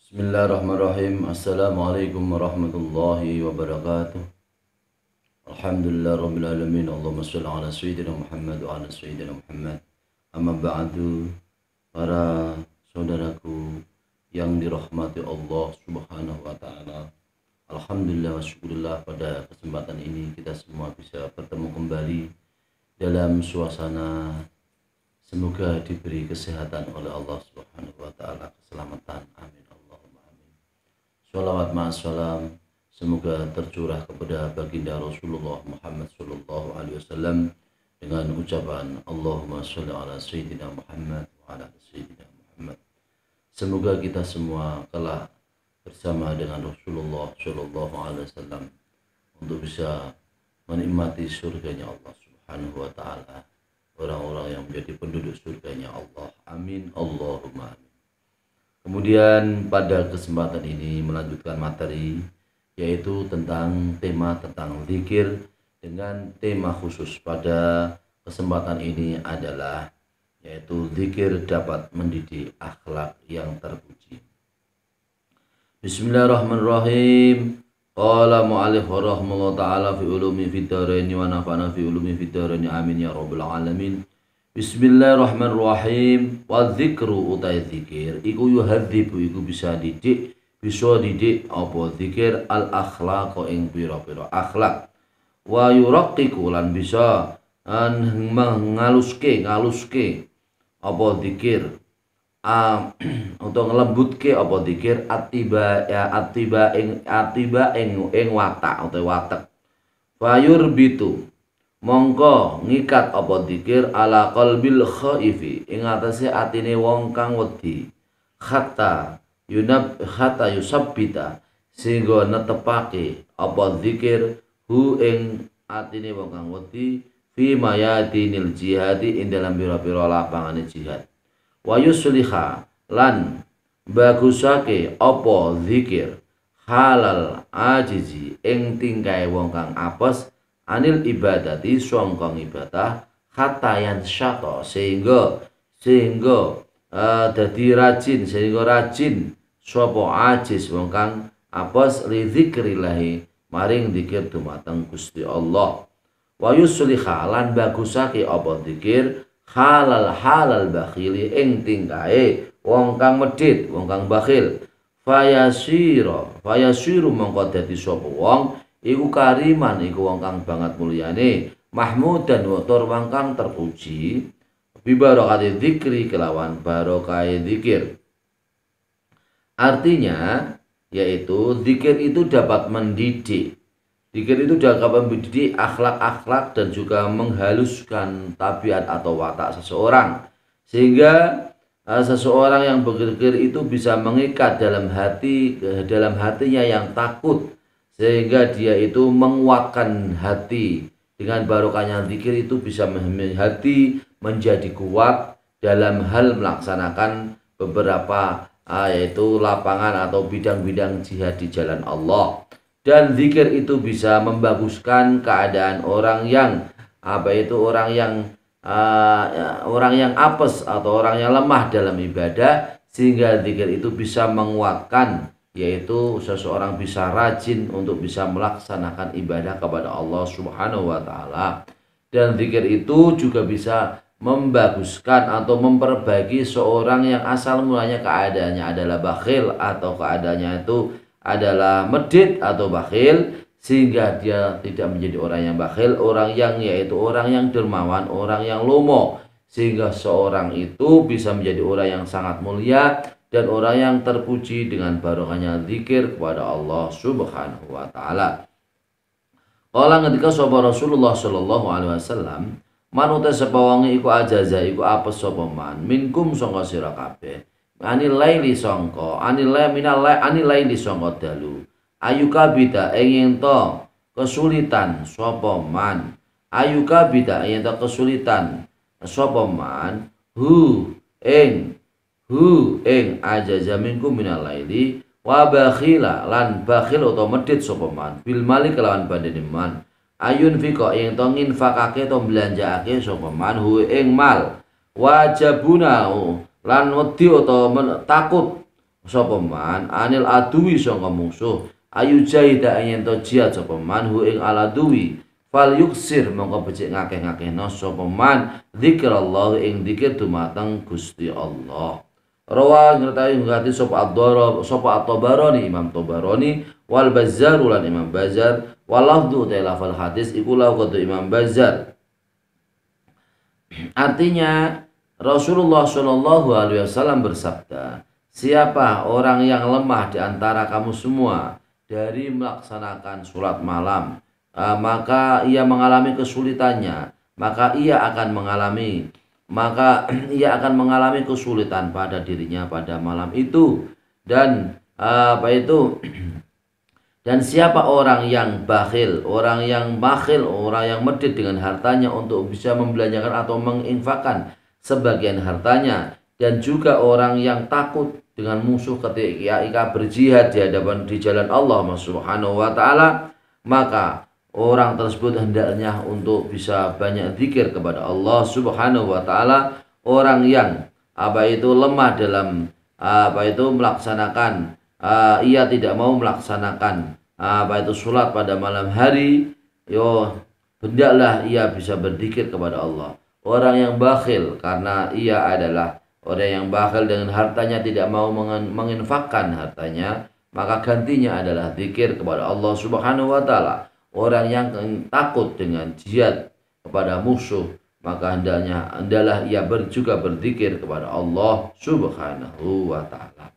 Bismillahirrahmanirrahim. Assalamualaikum warahmatullahi wabarakatuh. Alhamdulillah rabbil alamin. Allahumma shalli ala sayyidina Muhammad wa ala sayyidina Muhammad. Amma ba'du. Para saudaraku yang dirahmati Allah Subhanahu wa taala. Alhamdulillah wa syukurillah, pada kesempatan ini kita semua bisa bertemu kembali dalam suasana semoga diberi kesehatan oleh Allah Subhanahu wa taala, keselamatan. Amin. Sholawat ma'assalam semoga tercurah kepada baginda Rasulullah Muhammad sallallahu alaihi wasallam dengan ucapan Allahumma sholli ala sayyidina Muhammad wa ala sayyidina Muhammad. Semoga kita semua kelak bersama dengan Rasulullah sallallahu alaihi wasallam untuk bisa menikmati surganya Allah Subhanahu wa taala, orang-orang yang menjadi penduduk surganya Allah. Amin Allahumma amin. Kemudian pada kesempatan ini melanjutkan materi, yaitu tentang zikir, dengan tema khusus pada kesempatan ini adalah yaitu zikir dapat mendidik akhlak yang terpuji. Bismillahirrahmanirrahim. Qala mu'allif rahimahullah ta'ala fi ulumi fid dharain wa nafa'ana fi ulumi fid dharain amin ya rabbal alamin. Bismillahirrahmanirrahim. Wa dzikru utai zikir iku yuhadzibu, iku bisa didik apa zikir al akhlaq ing pira-pira akhlak, wa yuraqqiqu lan bisa ngaluske apa zikir untuk ngelembutke apa zikir atiba ing watak utawa watek. Fayur bitu mongko ngikat apa zikir ala qalbil khaifi ing atase atine wong kang wedi, hatta yusabbita sehingga netepake apa zikir hu ing atine wong kang wedi fi mayadinil jihadi ing dalam pira-pira lapangane jihad. Wa yusliha lan bagusake apa zikir halal ajizi ing tingkae wong kang apes anil ibadati sangka ibadah, hatta yang syata sehingga dadi rajin, sehingga rajin sapa ajiz wong kang apes li zikrillahi maring zikir dumateng Gusti Allah. Wa yusliha lan bagusake apa zikir halal bakhili ing tingkae wong kang medhit, wong kang bakhil. Fayasiru mongko dadi sapa wong iku kariman, iku wong kang banget mulyane, mahmudan tur wong kang terpuji, bi barokati dzikri kelawan barokah zikir. Artinya yaitu zikir itu dapat mendidik. Zikir itu dapat mendidik akhlak-akhlak dan juga menghaluskan tabiat atau watak seseorang, sehingga seseorang yang berzikir itu bisa mengikat dalam hatinya yang takut, sehingga dia itu menguatkan hati. Dengan barokahnya zikir itu bisa hati menjadi kuat dalam hal melaksanakan beberapa yaitu lapangan atau bidang-bidang jihad di jalan Allah. Dan zikir itu bisa membaguskan keadaan orang yang orang yang apes atau orang yang lemah dalam ibadah, sehingga zikir itu bisa menguatkan, yaitu seseorang bisa rajin untuk bisa melaksanakan ibadah kepada Allah Subhanahu wa taala. Dan zikir itu juga bisa membaguskan atau memperbaiki seorang yang asal mulanya keadaannya adalah bakhil atau keadaannya itu adalah medit atau bakhil, sehingga dia tidak menjadi orang yang bakhil, yaitu orang yang dermawan, orang yang lomo, sehingga seorang itu bisa menjadi orang yang sangat mulia dan orang yang terpuji dengan barokahnya zikir kepada Allah Subhanahu wa taala. Kala ketika sapa Rasulullah sallallahu alaihi wasallam, manut sapa wong iku ajaza iku apes sapa man minkum sangka sira kabeh, anil laili sangka anil laili sangka dalu, ayuka bida ing ento kesulitan sapa man, ayuka bida ing ento kesulitan sapa man hu ing ajaza minkum minal laili wa bakhila lan bakhil utawa medhit sapa man bil mali kelawan bandene man, ayun fika ing to nginfakake to belanjaake sapa man hu ing mal, wajabuna lan wedi utawa takut sapa man anil aduwi sangka musuh ayu jahida yen to jihad sapa man hu ing aladuwi fal yuksir mongko becik ngakeh-ngakehno sapa man zikrullah ing zikir dumateng Gusti Allah. Rawa ngertai ngati sapa at-Tabarani Imam Tabarani wal Bazzar lan Imam Bazzar walafdu ta lafal hadis iku lafal Imam Bazzar. Artinya Rasulullah Shallallahu Alaihi Wasallam bersabda, siapa orang yang lemah di antara kamu semua dari melaksanakan sholat malam, maka ia mengalami kesulitannya, maka ia akan mengalami kesulitan pada dirinya pada malam itu. Dan dan siapa orang yang bakhil, orang yang medit dengan hartanya untuk bisa membelanjakan atau menginfakkan sebagian hartanya, dan juga orang yang takut dengan musuh ketika berjihad di jalan Allah Subhanahu wa taala, maka orang tersebut hendaknya untuk bisa banyak zikir kepada Allah Subhanahu wa taala. Orang yang lemah dalam melaksanakan ia tidak mau melaksanakan sholat pada malam hari, hendaklah ia bisa berzikir kepada Allah. Orang yang bakhil karena ia adalah orang yang bakhil dengan hartanya, tidak mau menginfakkan hartanya, maka gantinya adalah zikir kepada Allah Subhanahu wa taala. Orang yang takut dengan jihad kepada musuh, maka hendaklah ia juga berzikir kepada Allah Subhanahu wa taala.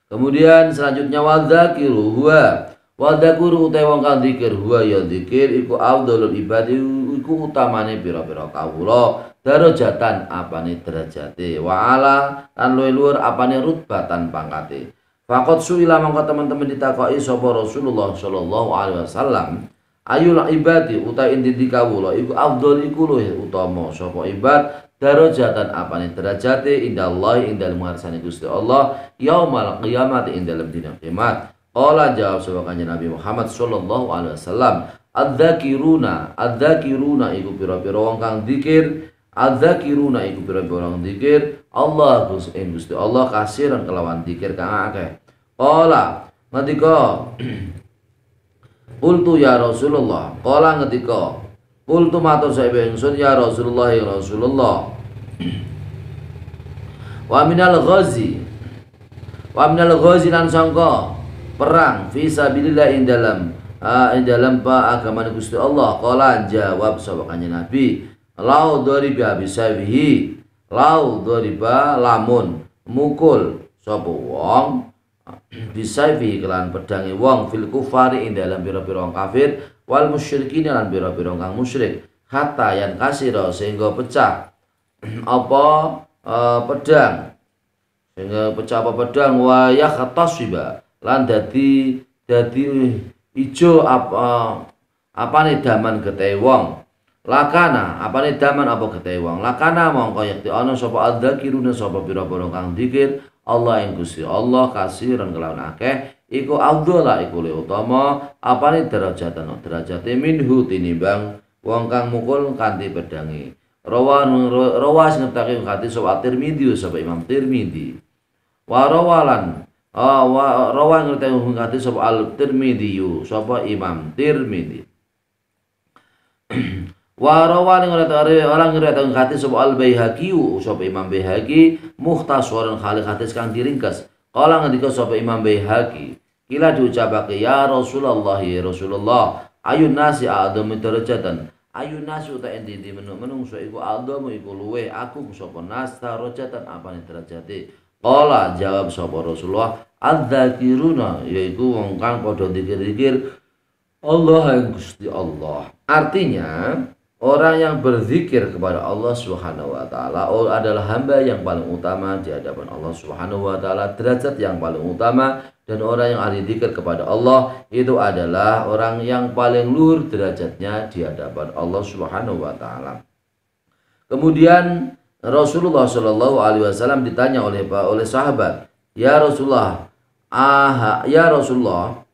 Kemudian selanjutnya wadzakiru huwa wadzakuru utai wong kang zikir huwa ya zikir iku afdhalul ibadi iku utamane pira-pira kawula darajatan apane derajate wa ala lan luwih apane rutbatan pangkate. Faqat suila mongko teman-teman ditakoki sapa Rasulullah sallallahu alaihi wasallam ayul ibadi utai inti kawula iku afdhal iku luwih utama sapa ibad darajatan apane derajate indallahi ing dalem ngarsane Gusti Allah yaumal qiyamah ing dalem dina kiamat. Qala jawab sapa kanjeng Nabi Muhammad sallallahu alaihi wasallam adzakiruna iku pira-pira wong kang zikir, adzakiruna iku pira-pira wong zikir Allah Gusti Allah kasiran kelawan zikir kang akeh. Qala ngendika qultu ya Rasulullah, qala ngendika qultu matur sahabe ingsun ya Rasulullah ya Rasulullah wa minal ghazi lan sangka perang fi sabilillah ing dalam agama Gusti Allah. Qala jawab sapa kanjeng Nabi lau dariba bisabihi lau dariba lamun mukul sapa wong bisaifi kelan pedange wong fil kufari ing dalam pira-pira wong kafir wal musyrikin lan pira-pira kang musyrik hatta yang kasira sehingga pecah pedang wa yakhtasiba lan dadi ijo apane daman gethe wong lakana apane daman apa gethe wong lakana mongko yakti ana sapa adzakiruna sapa pira-pira kang zikir Allah yang Gusti Allah kasiran kelawan akeh iku afdhala iku luwih utama apane derajate minhu tinimbang wong kang mukul kanthi pedangi. Rawa sing ngetake hadis sapa Tirmidzi sapa Imam Tirmidzi wa rawalan rawa ngetake hadis sapa Al-Tirmidzi sapa Imam Tirmidzi wa rawalan ngetake hadis sapa Al-Baihaqi sapa Imam Baihaqi mukhtasaran khali hadis kang diringkas. Kala ngendika sapa Imam Baihaqi kila diucapake ya Rasulullah ya Rasulullah ayun nasi a'dhamu darajatan ayun nasi uta endi menungso iku a'dhamu iku luwe aku sapa nas darajatan apane derajate. Kala jawab sapa Rasulullah adzakiruna yaiku wong kang padha zikir-zikir Allah yang Gusti Allah. Artinya orang yang berzikir kepada Allah Subhanahu wa taala adalah hamba yang paling utama di hadapan Allah Subhanahu wa taala, derajat yang paling utama, dan orang yang ahli zikir kepada Allah itu adalah orang yang paling luhur derajatnya di hadapan Allah Subhanahu wa taala. Kemudian Rasulullah Shallallahu alaihi wasallam ditanya oleh sahabat, "Ya Rasulullah, ya Rasulullah,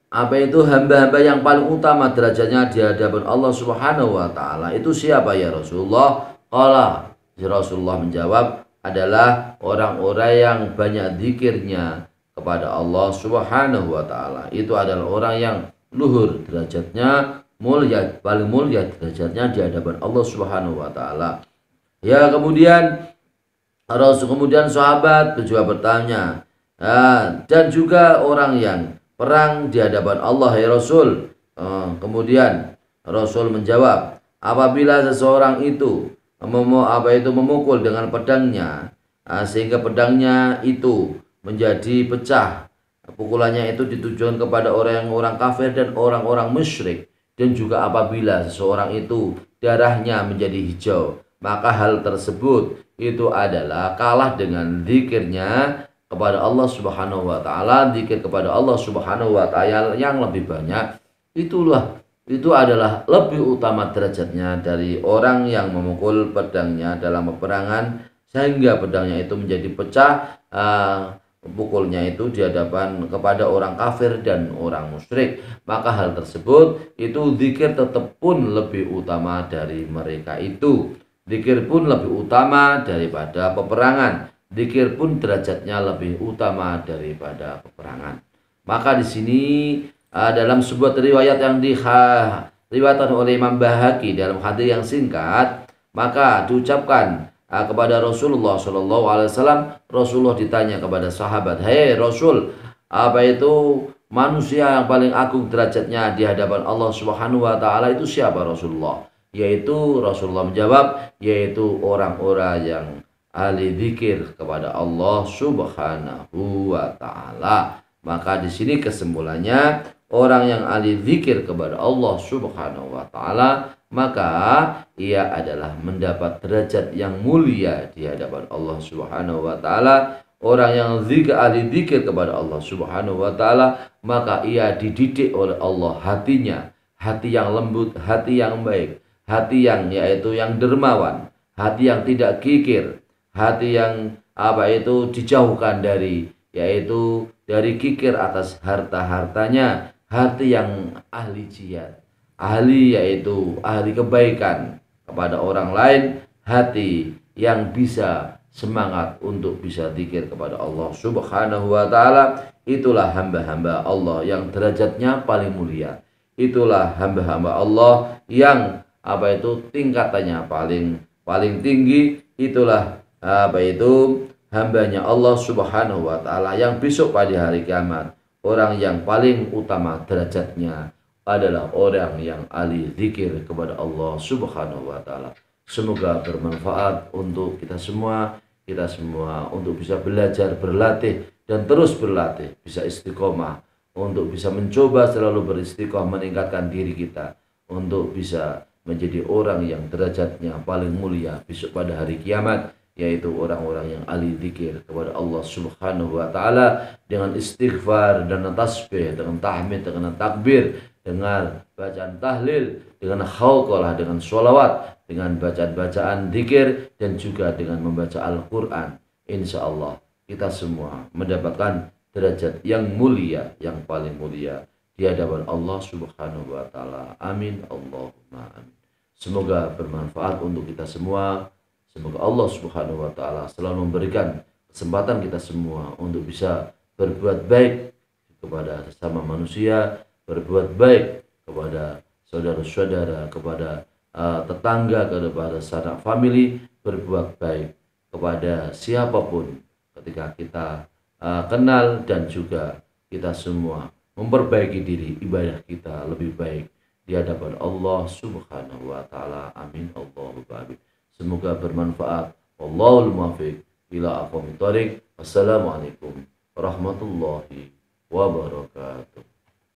apa itu hamba-hamba yang paling utama derajatnya di hadapan Allah Subhanahu wa taala itu siapa ya Rasulullah?" Qala Rasulullah menjawab, adalah orang-orang yang banyak zikirnya kepada Allah Subhanahu wa taala. Itu adalah orang yang luhur derajatnya, mulia, paling mulia derajatnya di hadapan Allah Subhanahu wa taala. Ya, kemudian sahabat juga bertanya, dan juga orang yang perang di hadapan Allah, ya Rasul. Kemudian Rasul menjawab, apabila seseorang itu memukul dengan pedangnya, sehingga pedangnya itu menjadi pecah, pukulannya itu ditujukan kepada orang-orang kafir dan orang-orang musyrik, dan juga apabila seseorang itu darahnya menjadi hijau, maka hal tersebut itu adalah kalah dengan zikirnya kepada Allah Subhanahu wa taala. Zikir kepada Allah Subhanahu wa taala yang lebih banyak, itu adalah lebih utama derajatnya dari orang yang memukul pedangnya dalam peperangan sehingga pedangnya itu menjadi pecah, pukulnya itu di hadapan kepada orang kafir dan orang musyrik. Maka hal tersebut itu zikir tetap pun lebih utama dari mereka itu. Zikir pun lebih utama daripada peperangan. Zikir pun derajatnya lebih utama daripada peperangan. Maka di sini dalam sebuah riwayat yang diriwayatkan oleh Imam Bahaki dalam hadis yang singkat, maka diucapkan kepada Rasulullah Shallallahu Alaihi Wasallam. Rasulullah ditanya kepada sahabat, hei Rasul, apa itu manusia yang paling agung derajatnya di hadapan Allah Subhanahu Wa Taala itu siapa Rasulullah? Yaitu Rasulullah menjawab, yaitu orang-orang yang ahli zikir kepada Allah Subhanahu Wa Taala. Maka di sini kesimpulannya, orang yang ahli zikir kepada Allah Subhanahu wa taala, maka ia adalah mendapat derajat yang mulia di hadapan Allah Subhanahu wa taala. Orang yang ahli zikir kepada Allah Subhanahu wa taala, maka ia dididik oleh Allah hatinya, hati yang lembut, hati yang baik, hati yang yaitu yang dermawan, hati yang tidak kikir, hati yang dijauhkan dari yaitu dari kikir atas harta-hartanya, hati yang ahli jihad, yaitu ahli kebaikan kepada orang lain, hati yang bisa semangat untuk bisa zikir kepada Allah Subhanahu wa taala. Itulah hamba-hamba Allah yang derajatnya paling mulia. Itulah hamba-hamba Allah yang tingkatannya paling tinggi. Itulah hambanya Allah Subhanahu wa taala yang besok pada hari kiamat, orang yang paling utama derajatnya adalah orang yang ahli zikir kepada Allah Subhanahu wa taala. Semoga bermanfaat untuk kita semua untuk bisa belajar, berlatih dan terus berlatih, bisa istiqomah, untuk bisa mencoba selalu beristiqomah meningkatkan diri kita untuk bisa menjadi orang yang derajatnya paling mulia besok pada hari kiamat, yaitu orang-orang yang ahli zikir kepada Allah Subhanahu wa taala dengan istighfar dan tasbih, dengan tahmid, dengan takbir, dengan bacaan tahlil, dengan khawqalah, dengan sholawat, dengan bacaan-bacaan zikir, dan juga dengan membaca Al-Quran. Insya Allah kita semua mendapatkan derajat yang mulia, yang paling mulia di hadapan Allah Subhanahu wa taala. Amin Allahumma amin. Semoga bermanfaat untuk kita semua. Semoga Allah Subhanahu wa taala selalu memberikan kesempatan kita semua untuk bisa berbuat baik kepada sesama manusia, berbuat baik kepada saudara-saudara, kepada tetangga, kepada sanak famili, berbuat baik kepada siapapun ketika kita kenal, dan juga kita semua memperbaiki diri, ibadah kita lebih baik di hadapan Allah Subhanahu wa taala. Amin Allahumma amin. Semoga bermanfaat. Wallahul muwaffiq ila aqwamit thoriq. Wassalamualaikum warahmatullahi wabarakatuh.